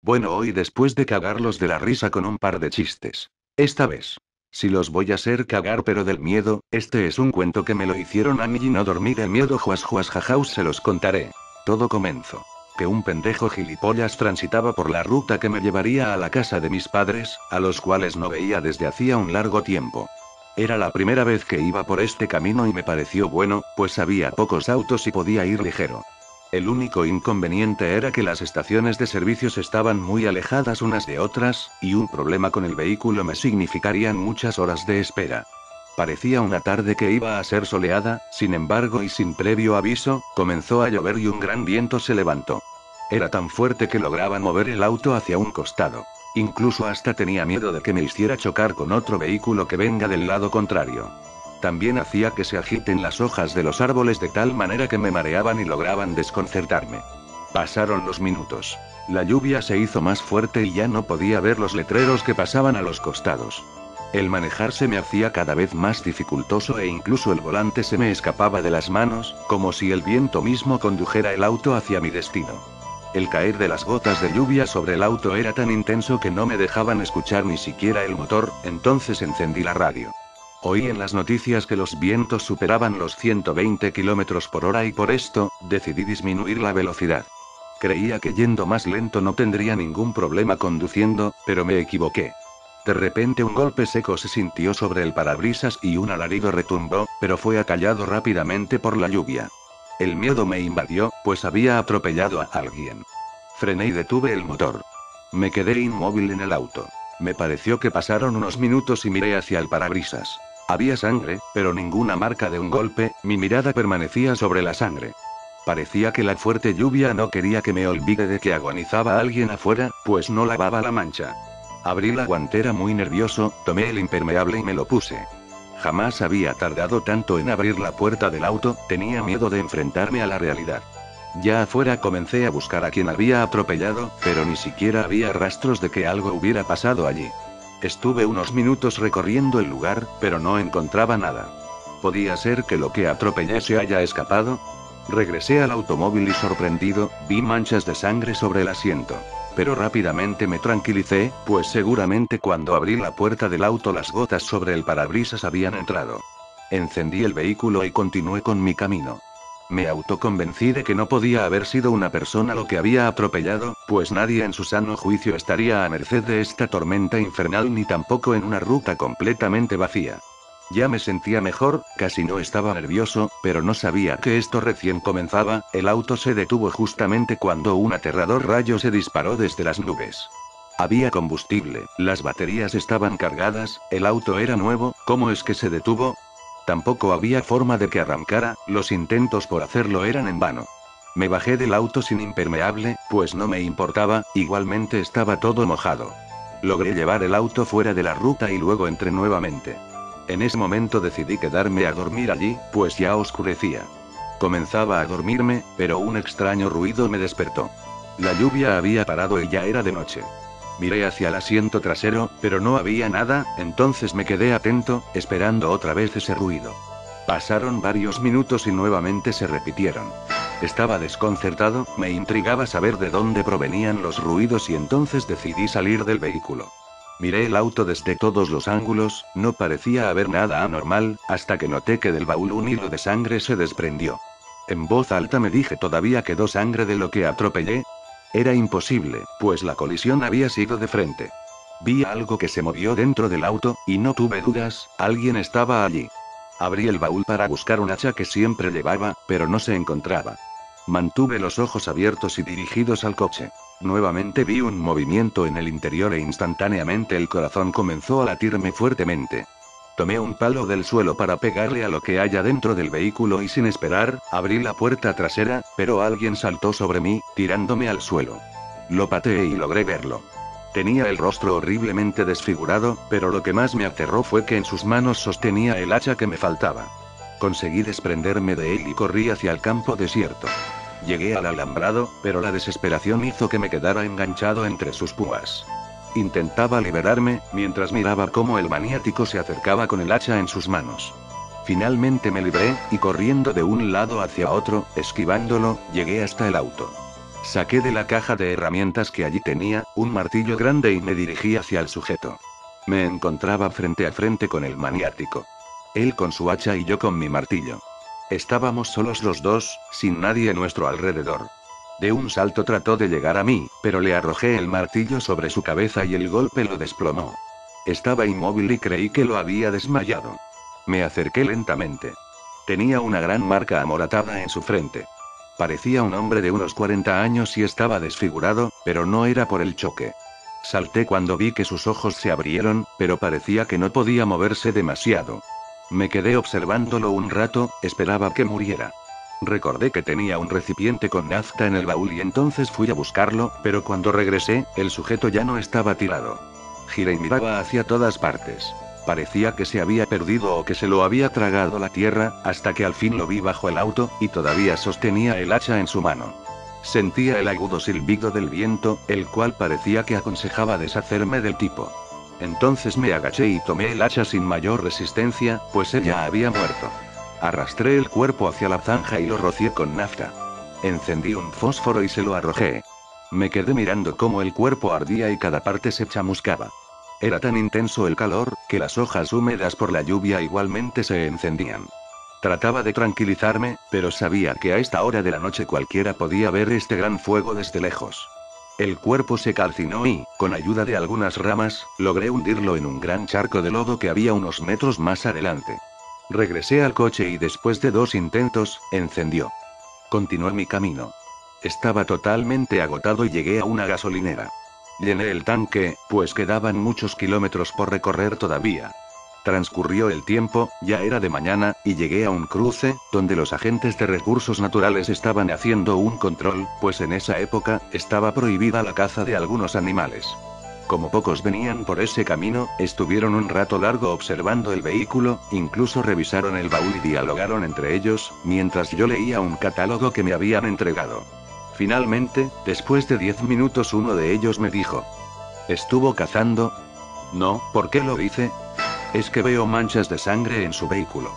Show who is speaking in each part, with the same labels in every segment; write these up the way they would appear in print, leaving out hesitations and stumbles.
Speaker 1: Bueno, hoy después de cagarlos de la risa con un par de chistes. Esta vez. Si los voy a hacer cagar pero del miedo, este es un cuento que me lo hicieron a mí y no dormí de miedo, juas juas jajaus, se los contaré. Todo comenzó. Que un pendejo gilipollas transitaba por la ruta que me llevaría a la casa de mis padres, a los cuales no veía desde hacía un largo tiempo. Era la primera vez que iba por este camino y me pareció bueno, pues había pocos autos y podía ir ligero. El único inconveniente era que las estaciones de servicios estaban muy alejadas unas de otras, y un problema con el vehículo me significarían muchas horas de espera. Parecía una tarde que iba a ser soleada, sin embargo y sin previo aviso, comenzó a llover y un gran viento se levantó. Era tan fuerte que lograba mover el auto hacia un costado. Incluso hasta tenía miedo de que me hiciera chocar con otro vehículo que venga del lado contrario. También hacía que se agiten las hojas de los árboles de tal manera que me mareaban y lograban desconcertarme. Pasaron los minutos. La lluvia se hizo más fuerte y ya no podía ver los letreros que pasaban a los costados. El manejar se me hacía cada vez más dificultoso e incluso el volante se me escapaba de las manos, como si el viento mismo condujera el auto hacia mi destino. El caer de las gotas de lluvia sobre el auto era tan intenso que no me dejaban escuchar ni siquiera el motor, entonces encendí la radio. Oí en las noticias que los vientos superaban los 120 km por hora y por esto, decidí disminuir la velocidad. Creía que yendo más lento no tendría ningún problema conduciendo, pero me equivoqué. De repente un golpe seco se sintió sobre el parabrisas y un alarido retumbó, pero fue acallado rápidamente por la lluvia. El miedo me invadió, pues había atropellado a alguien. Frené y detuve el motor. Me quedé inmóvil en el auto. Me pareció que pasaron unos minutos y miré hacia el parabrisas. Había sangre, pero ninguna marca de un golpe, mi mirada permanecía sobre la sangre. Parecía que la fuerte lluvia no quería que me olvide de que agonizaba alguien afuera, pues no lavaba la mancha. Abrí la guantera muy nervioso, tomé el impermeable y me lo puse. Jamás había tardado tanto en abrir la puerta del auto, tenía miedo de enfrentarme a la realidad. Ya afuera comencé a buscar a quien había atropellado, pero ni siquiera había rastros de que algo hubiera pasado allí. Estuve unos minutos recorriendo el lugar, pero no encontraba nada. ¿Podía ser que lo que atropellé se haya escapado? Regresé al automóvil y sorprendido, vi manchas de sangre sobre el asiento. Pero rápidamente me tranquilicé, pues seguramente cuando abrí la puerta del auto las gotas sobre el parabrisas habían entrado. Encendí el vehículo y continué con mi camino. Me autoconvencí de que no podía haber sido una persona lo que había atropellado, pues nadie en su sano juicio estaría a merced de esta tormenta infernal ni tampoco en una ruta completamente vacía. Ya me sentía mejor, casi no estaba nervioso, pero no sabía que esto recién comenzaba. El auto se detuvo justamente cuando un aterrador rayo se disparó desde las nubes. Había combustible, las baterías estaban cargadas, el auto era nuevo. ¿Cómo es que se detuvo? Tampoco había forma de que arrancara, los intentos por hacerlo eran en vano. Me bajé del auto sin impermeable, pues no me importaba, igualmente estaba todo mojado. Logré llevar el auto fuera de la ruta y luego entré nuevamente. En ese momento decidí quedarme a dormir allí, pues ya oscurecía. Comenzaba a dormirme, pero un extraño ruido me despertó. La lluvia había parado y ya era de noche. Miré hacia el asiento trasero, pero no había nada, entonces me quedé atento, esperando otra vez ese ruido. Pasaron varios minutos y nuevamente se repitieron. Estaba desconcertado, me intrigaba saber de dónde provenían los ruidos y entonces decidí salir del vehículo. Miré el auto desde todos los ángulos, no parecía haber nada anormal, hasta que noté que del baúl un hilo de sangre se desprendió. En voz alta me dije: ¿todavía quedó sangre de lo que atropellé? Era imposible, pues la colisión había sido de frente. Vi algo que se movió dentro del auto, y no tuve dudas, alguien estaba allí. Abrí el baúl para buscar un hacha que siempre llevaba, pero no se encontraba. Mantuve los ojos abiertos y dirigidos al coche. Nuevamente vi un movimiento en el interior e instantáneamente el corazón comenzó a latirme fuertemente. Tomé un palo del suelo para pegarle a lo que haya dentro del vehículo y sin esperar, abrí la puerta trasera, pero alguien saltó sobre mí, tirándome al suelo. Lo pateé y logré verlo. Tenía el rostro horriblemente desfigurado, pero lo que más me aterró fue que en sus manos sostenía el hacha que me faltaba. Conseguí desprenderme de él y corrí hacia el campo desierto. Llegué al alambrado, pero la desesperación hizo que me quedara enganchado entre sus púas. Intentaba liberarme, mientras miraba cómo el maniático se acercaba con el hacha en sus manos. Finalmente me libré, y corriendo de un lado hacia otro, esquivándolo, llegué hasta el auto. Saqué de la caja de herramientas que allí tenía, un martillo grande y me dirigí hacia el sujeto. Me encontraba frente a frente con el maniático. Él con su hacha y yo con mi martillo. Estábamos solos los dos, sin nadie a nuestro alrededor. De un salto trató de llegar a mí, pero le arrojé el martillo sobre su cabeza y el golpe lo desplomó. Estaba inmóvil y creí que lo había desmayado. Me acerqué lentamente. Tenía una gran marca amoratada en su frente. Parecía un hombre de unos 40 años y estaba desfigurado, pero no era por el choque. Salté cuando vi que sus ojos se abrieron, pero parecía que no podía moverse demasiado. Me quedé observándolo un rato, esperaba que muriera. Recordé que tenía un recipiente con nafta en el baúl y entonces fui a buscarlo, pero cuando regresé, el sujeto ya no estaba tirado. Giré y miraba hacia todas partes. Parecía que se había perdido o que se lo había tragado la tierra, hasta que al fin lo vi bajo el auto, y todavía sostenía el hacha en su mano. Sentía el agudo silbido del viento, el cual parecía que aconsejaba deshacerme del tipo. Entonces me agaché y tomé el hacha sin mayor resistencia, pues él ya había muerto. Arrastré el cuerpo hacia la zanja y lo rocié con nafta. Encendí un fósforo y se lo arrojé. Me quedé mirando cómo el cuerpo ardía y cada parte se chamuscaba. Era tan intenso el calor, que las hojas húmedas por la lluvia igualmente se encendían. Trataba de tranquilizarme, pero sabía que a esta hora de la noche cualquiera podía ver este gran fuego desde lejos. El cuerpo se calcinó y, con ayuda de algunas ramas, logré hundirlo en un gran charco de lodo que había unos metros más adelante. Regresé al coche y después de 2 intentos, encendió. Continué mi camino. Estaba totalmente agotado y llegué a una gasolinera. Llené el tanque, pues quedaban muchos kilómetros por recorrer todavía. Transcurrió el tiempo, ya era de mañana, y llegué a un cruce, donde los agentes de recursos naturales estaban haciendo un control, pues en esa época, estaba prohibida la caza de algunos animales. Como pocos venían por ese camino, estuvieron un rato largo observando el vehículo, incluso revisaron el baúl y dialogaron entre ellos, mientras yo leía un catálogo que me habían entregado. Finalmente, después de 10 minutos uno de ellos me dijo: ¿estuvo cazando? No, ¿por qué lo dice? Es que veo manchas de sangre en su vehículo.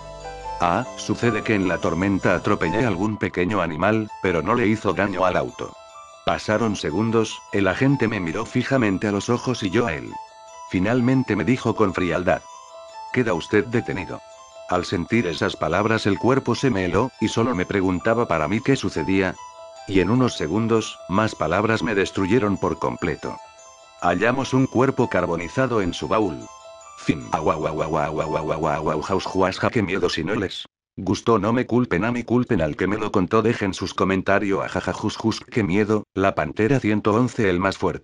Speaker 1: Ah, sucede que en la tormenta atropellé a algún pequeño animal, pero no le hizo daño al auto. Pasaron segundos, el agente me miró fijamente a los ojos y yo a él. Finalmente me dijo con frialdad: queda usted detenido. Al sentir esas palabras el cuerpo se me heló, y solo me preguntaba para mí qué sucedía. Y en unos segundos, más palabras me destruyeron por completo. Hallamos un cuerpo carbonizado en su baúl. Fin. Qué miedo si no les gustó, no me culpen a mí, culpen al que me lo contó, dejen sus comentarios. Ajajajus, qué miedo. La Pantera 111, el más fuerte.